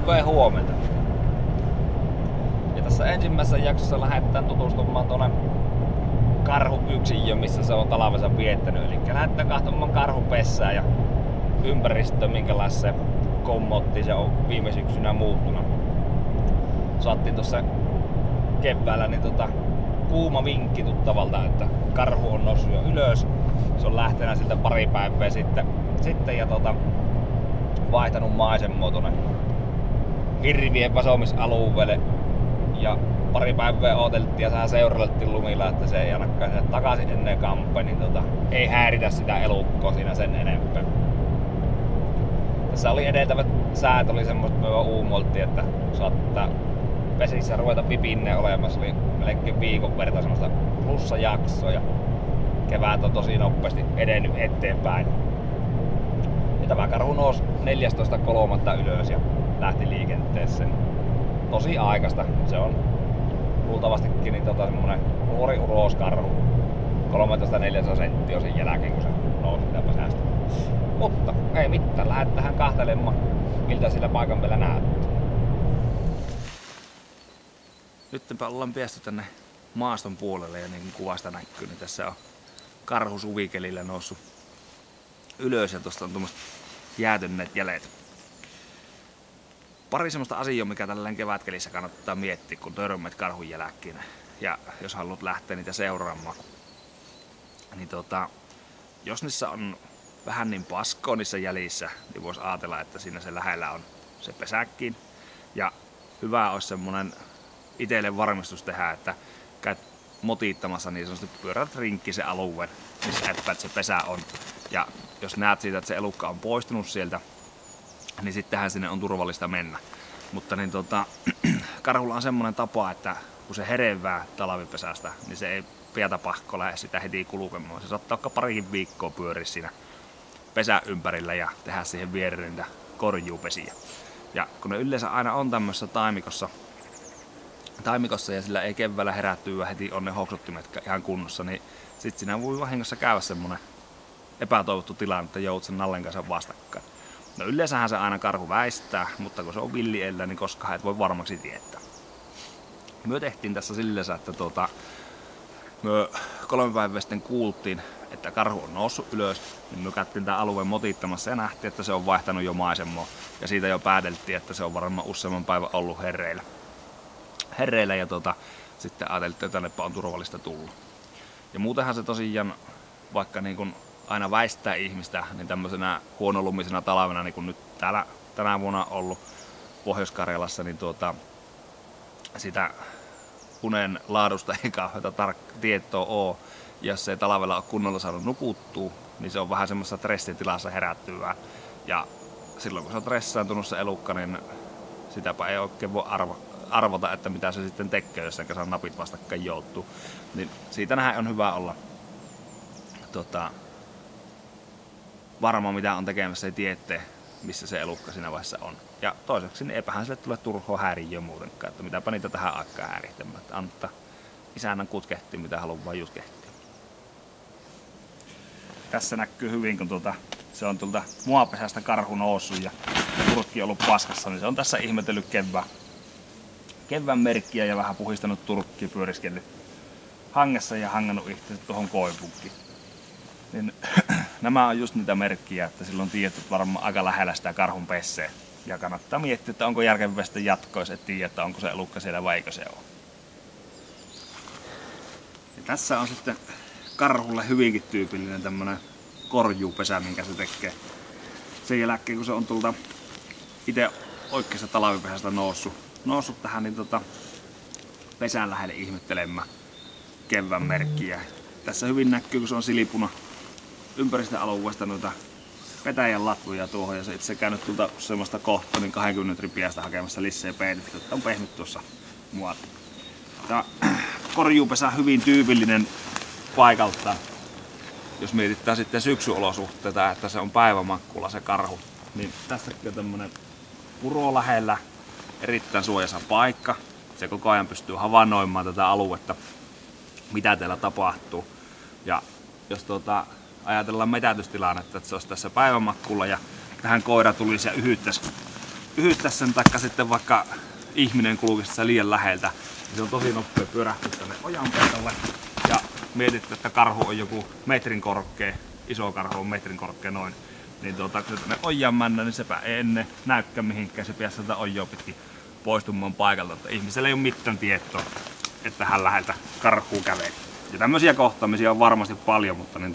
Oikein huomenta. Ja tässä ensimmäisessä jaksossa lähdetään tutustumaan tuonne karhuyksiöön, missä se on talvensa viettänyt. Eli lähdetään katsomaan karhupessää ja ympäristöä, minkälaista se kommottiin se on viime syksynä muuttunut. Saattiin tuossa keväällä niin kuuma vinkki tuttavalta, että karhu on noussut jo ylös. Se on lähtenyt siltä pari päivää sitten ja vaihtanut maisemaa tuonne hirvien vasomisalueelle. Ja pari päivää odoteltiin ja vähän seurallettiin lumilla, että se ei ainakaan takaisin ennen kampe, niin ei häiritä sitä elukkoa siinä sen enempää. Tässä oli edeltävät säät oli semmoista, että me uumoltiin, että saattaa vesissä ruveta pipinne olemassa. Oli melkein viikon verta semmoista plussajaksoa ja kevät on tosi nopeasti edennyt eteenpäin. Ja tämä karhu nousi 14.3. ylös ja lähti liikenteeseen. Tosi aikaista, se on luultavastikin niin semmonen nuori uroskarhu. 13-14 senttiä on sen jälkeen, kun se nousi sitä pesästä. Mutta ei mitään, lähdetään kahtelemaan, miltä sillä paikan päällä näyttää. Nytpä ollaan päästy tänne maaston puolelle ja niin kuin kuvasta näkyy, niin tässä on karhu suvikelillä noussut ylös ja tuosta on tuommoiset jäätyneet jäljet. Pari semmoista asiaa, mikä tällä kevätkelissä kannattaa miettiä, kun törmät karhun jälkeen. Ja jos haluat lähteä niitä seuraamaan, niin jos niissä on vähän niin paskoa niissä jäljissä, niin voisi ajatella, että siinä se lähellä on se pesäkkiin. Ja hyvä olisi semmonen itselle varmistus tehdä, että käyt motiittamassa niin sanotusti pyörät rinkki se alueen, missä epäät se pesä on. Ja jos näet siitä, että se elukka on poistunut sieltä, niin sittenhän sinne on turvallista mennä. Mutta niin karhulla on semmoinen tapa, että kun se herevää talvipesästä, niin se ei pientä pakko lähde sitä heti kulkemaan. Se saattaa vaikka parikin viikkoa pyöriä siinä pesän ympärillä ja tehdä siihen viereen niitä korjuupesiä. Ja kun ne yleensä aina on tämmöisessä taimikossa ja sillä ei keväällä herättyä heti on ne hoksottimet ihan kunnossa, niin sit siinä voi vahingossa käydä semmonen epätoivottu tilanne, että joudut sen nallen kanssa vastakkain. No yleensähän se aina karhu väistää, mutta kun se on villiellä, niin koskaan et voi varmaksi tietää. Me tehtiin tässä sillä, että me 3 päivää sitten kuultiin, että karhu on noussut ylös, niin me käytiin tämän alueen motiittamassa ja nähtiin, että se on vaihtanut jo maisemaa. Ja siitä jo pääteltiin, että se on varmaan useamman päivän ollut herreillä ja sitten ajateltiin, että tänne on turvallista tulla. Ja muutenhan se tosiaan, vaikka niin kun aina väistää ihmistä, niin tämmöisenä huonolumisena talvena, niin kuin nyt täällä tänä vuonna on ollut Pohjois-Karjalassa, niin sitä unen laadusta ei kauheata tietoa ole. Jos se ei talvella ole kunnolla saanut nukuttua, niin se on vähän semmoisessa stressitilassa herättyvää. Ja silloin kun se on stressaantunut se elukka, niin sitäpä ei oikein voi arvata, että mitä se sitten tekee, jos sen kanssa napit vastakkain joutuu. Niin siitä nähdään on hyvä olla varma mitä on tekemässä ja tietää, missä se elukka siinä vaiheessa on. Ja toiseksi niin eipähän sille tule turhoa häiriöä muutenkaan, että mitäpä niitä tähän aikaan häirittämään. Että antaa isännän kutkehtia, mitä haluaa vaan jutkehtia. Tässä näkyy hyvin, kun se on tuolta muapesästä karhu noussut ja turkki on ollut paskassa, niin se on tässä ihmetellyt kevään merkkiä ja vähän puhistanut turkkia, pyöriskellyt hangessa ja hangannut itse tuohon koipunkkiin. Niin nämä on just niitä merkkiä, että silloin tiedät varmaan aika lähellä sitä karhun pesseä. Ja kannattaa miettiä, että onko järkevää sitten jatkoa, jos et tiedä, että onko se elukka siellä vai eikö se ole. Ja tässä on sitten karhulle hyvinkin tyypillinen tämmönen korjuupesä, minkä se tekee. Sen jälkeen kun se on tulta itse oikeasta talvipesästä noussut tähän niin pesän lähelle ihmettelemään kevään merkkiä. Tässä hyvin näkyy, kun se on silipuna ympäristöalueesta noita petäjän latvuja tuohon ja se itse käynyt tuolta semmoista kohta niin 20 metrin päästä hakemassa lisää peitettä, että on pehmyt tuossa muualta. Tämä korjuupesä hyvin tyypillinen paikalta, jos mietitään sitten syksyolosuhteita, että se on päivämakkulla se karhu, niin tässäkin on tämmönen puro lähellä, erittäin suojassa paikka. Se koko ajan pystyy havainnoimaan tätä aluetta, mitä teillä tapahtuu. Ja jos ajatellaan metätystilannetta, että se olisi tässä päivämakkulla ja tähän koira tulisi ja yhyttäisi yhyttää sen taikka sitten vaikka ihminen kulkisi liian läheltä, niin se on tosi nopea pyörähtyä tänne ojan peitolle. Ja mietit, että karhu on joku metrin korkea, iso karhu on metrin korkea noin. Niin kun tänne ojaan mennä, niin sepä ei ennen näykään mihinkään, se pääsi sieltä ojaa pitkin poistumaan paikalta. Että ihmisellä ei ole mitään tietoa, että hän läheltä karkuun kävelee. Ja tämmöisiä kohtaamisia on varmasti paljon, mutta niin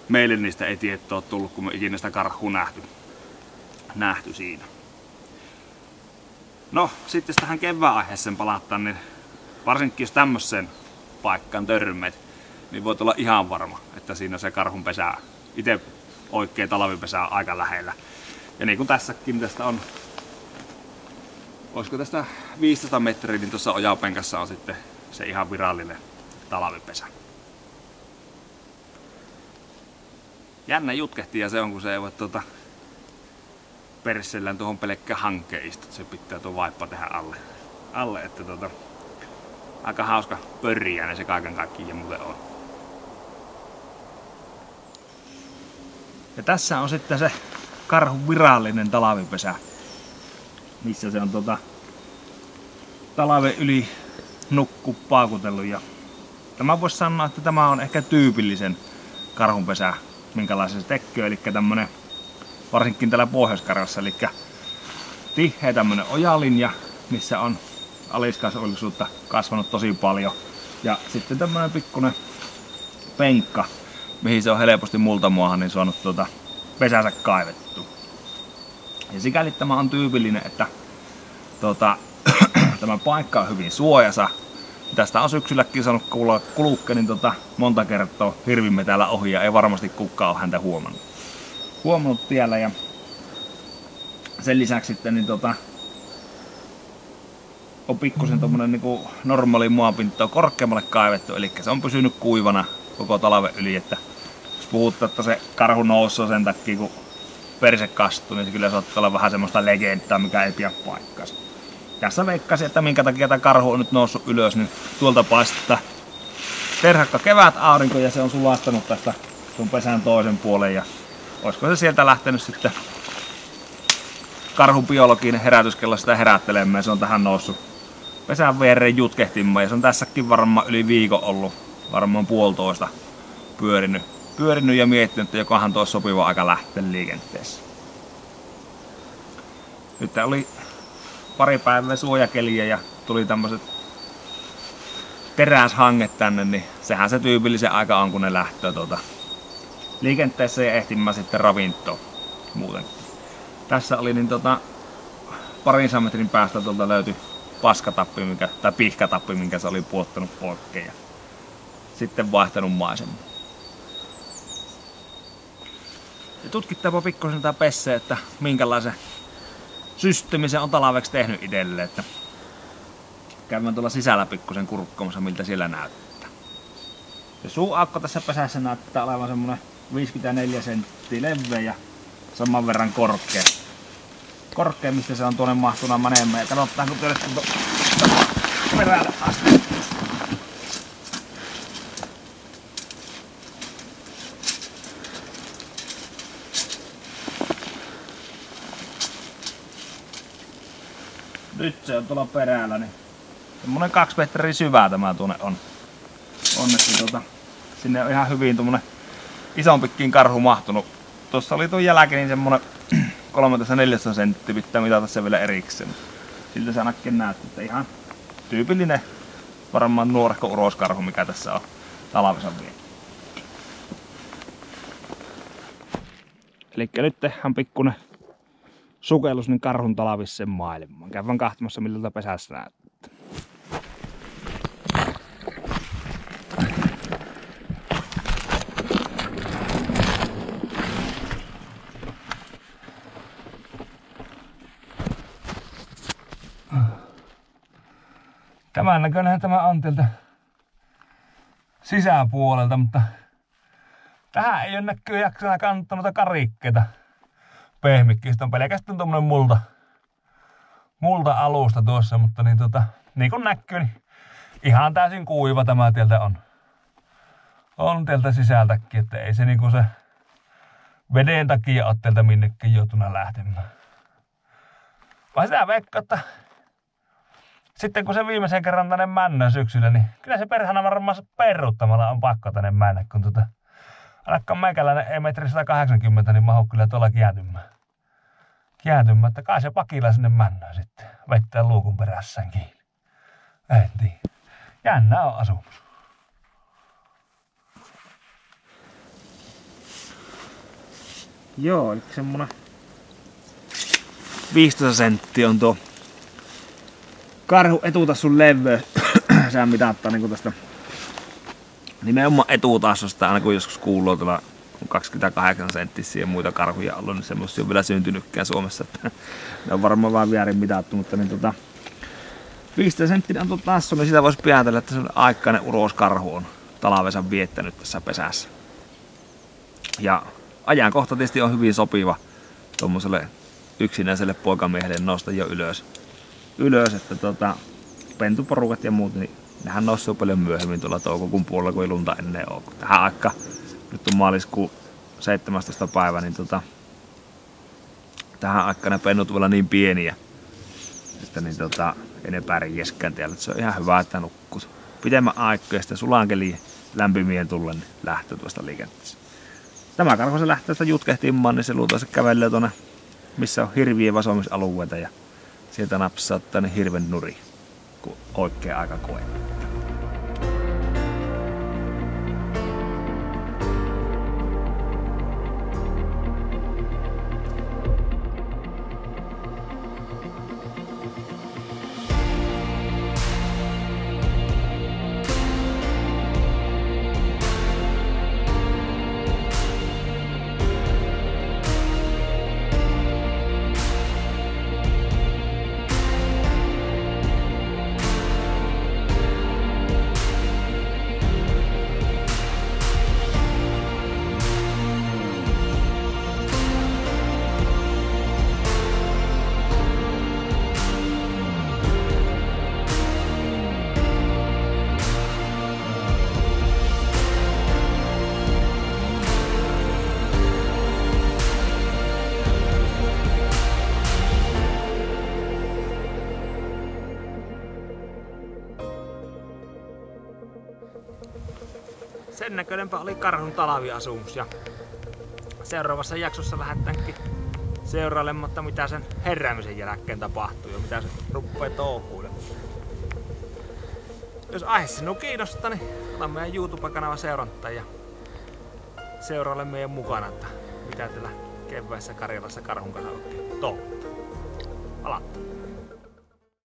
meille niistä ei tietoa tullut, kun me ikinä sitä karhua nähty siinä. No, sitten jos tähän kevään aiheeseen palataan, niin varsinkin jos tämmöiseen paikkaan törmät, niin voit olla ihan varma, että siinä se karhun pesä, itse oikea talvipesä on aika lähellä. Ja niin kuin tässäkin tästä on, olisiko tästä 15 metriä, niin tuossa ojapenkassa on sitten se ihan virallinen talvipesä. Jännä jutkehti ja se on, kun se ei voi perssellään tuohon pelkkään hankkeen istua, se pitää tuo vaippa tehdä alle että aika hauska pörriäinen se kaiken kaikkiaan muuten on. Ja tässä on sitten se karhun virallinen talvipesä, missä se on talven yli paakutellut. Ja tämä voisi sanoa, että tämä on ehkä tyypillisen karhunpesä, minkälaisen se tekee, eli tämmönen varsinkin täällä Pohjois-Karjalassa, eli tiheä tämmönen ojalinja, missä on aliskasvillisuutta kasvanut tosi paljon. Ja sitten tämmönen pikkunen penkka, mihin se on helposti multamuahan niin saanut pesänsä kaivettu. Ja sikäli tämä on tyypillinen, että tämä paikka on hyvin suojasa. Tästä on syksylläkin saanut kulkea niin monta kertaa hirvimme täällä ohi ja ei varmasti kukaan ole häntä huomannut tiellä. Ja sen lisäksi sitten niin on pikkusen tommonen niinku normaali maapinta korkeammalle kaivettu, eli se on pysynyt kuivana koko talven yli. Että jos puhutaan, että se karhu noussut sen takia kun perse kastuu, niin se kyllä saattaa olla vähän semmoista legendaa, mikä ei pidä paikkaansa. Tässä veikkaisin, että minkä takia tämä karhu on nyt noussut ylös, niin tuolta paistaa terhakka kevät aurinko ja se on sulastanut tästä sun pesän toisen puolen. Ja olisiko se sieltä lähtenyt sitten karhun biologinen herätyskello sitä herättelemään. Se on tähän noussut pesän viereen jutkehtimaan ja se on tässäkin varmaan yli viikon ollut, varmaan puolitoista pyörinyt ja miettinyt, että jokohan tuossa sopiva aika lähteä liikenteessä. Nyt oli pari päivää suojakeliä ja tuli tämmöiset teräshanget tänne, niin sehän se tyypillisen aika on, kun ne lähtee liikenteessä ja ehtimään sitten ravintoon muutenkin. Tässä oli niin parin metrin päästä tuolta löytyi paskatappi, tai pihkatappi, minkä se oli puottanut poikkeen ja sitten vaihtanut maisemaa. Ja tutkittaapa pikkusen tää pesse, että minkälaisen systeemi se on talveksi tehnyt itselle, että käydään tuolla sisällä pikkusen kurkkaamassa, miltä siellä näyttää. Se suuaukko tässä pesässä näyttää olevan semmonen 54 senttiä leveä ja saman verran korkea, mistä se on tuonne mahtuna menemään. Ja katsotaan, kun työllistä perälle asti. Nyt se on tuolla perällä, niin semmonen 2 metriä syvää tämä tuonne on. Onneksi sinne on ihan hyvin tuommoinen isompikin karhu mahtunut. Tuossa oli tuon jälkeen niin semmonen 13-14 senttiä, pitää mitata se vielä erikseen. Siltä se ainakin näyttää, että ihan tyypillinen varmaan nuorehko uroskarhu, mikä tässä on talvessa vielä. Elikkä nyt tehdään pikkunen sukellus niin karhun talvisen maailmaan. Käydään kahtomassa miltä pesässä näyttää. Tämän näköinenhän tämä on teiltä sisäpuolelta, mutta tähän ei ole näkyy jaksana kannattaa noita karikkeita pehmikkistä. On pelkästään tommonen multa alusta tuossa, mutta niin kuin näkyy, niin ihan täysin kuiva tämä teiltä on. On teiltä sisältäkin, että ei se niinku se veden takia ole teiltä minnekään joutunut lähtemään. Vaan sitä veikkaa, että sitten kun se viimeisen kerran tänne männään syksyllä, niin kyllä se perhana varmaan perruuttamalla on pakko tänne mennä, kun ainakaan meikäläinen ei metri 180, niin mahu kyllä tuolla kiääntymään, että kai se pakilla sinne männään sitten. Vettää luukun perässään kiinni. En tiedä. Jännä on asumus. Joo, eli semmonen 15 senttiä on tuo karhu etutassun leveys. Sehän mitattaa niinku tästä nimenomaan etutassosta, aina kun joskus kuuluu tuolla 28 senttisiä ja muita karhuja ollut, niin semmosia on vielä syntynytkään Suomessa, että ne on varmaan vaan väärin mitattu, mutta niin 15 senttiä on tuo tassu, niin sitä voisi päätellä, että semmoinen aikainen uroskarhu on talvensa viettänyt tässä pesässä. Ja ajankohta tietysti on hyvin sopiva tuommoiselle yksinäiselle poikamiehelle nousta jo ylös, että pentuporukat ja muut, niin nehän nousee paljon myöhemmin tuolla toukokuun puolella, kun ei lunta ennen ole. Tähän aikaan, nyt on maaliskuun 17. päivä, niin tähän aikaan ne pennut vielä niin pieniä, että niin ei ne pärjäskään täällä. Se on ihan hyvä, että nukkut pidemmän aikaa ja sitten sulankeliin lämpimien tullen niin lähtee tuosta liikenteessä. Tämä karhu se lähtee sitä jutkehtimaan, niin se luultavasti kävelee tuonne, missä on hirvien vasomisalueita ja sieltä napsaa tänne hirven nuri, kun oikea aika koettaa. Sen näköinenpä oli karhun talviasumus ja seuraavassa jaksossa lähdetäänkin seurailematta mitä sen heräämisen jälkeen tapahtuu ja mitä se ruppee touhuille. Jos aihe sinua kiinnostaa, niin ota meidän YouTube-kanavan seurantaa ja seuraile meidän mukana, että mitä täällä keväässä Karjalassa karhun kanssa oikein touhutaan. Palataan!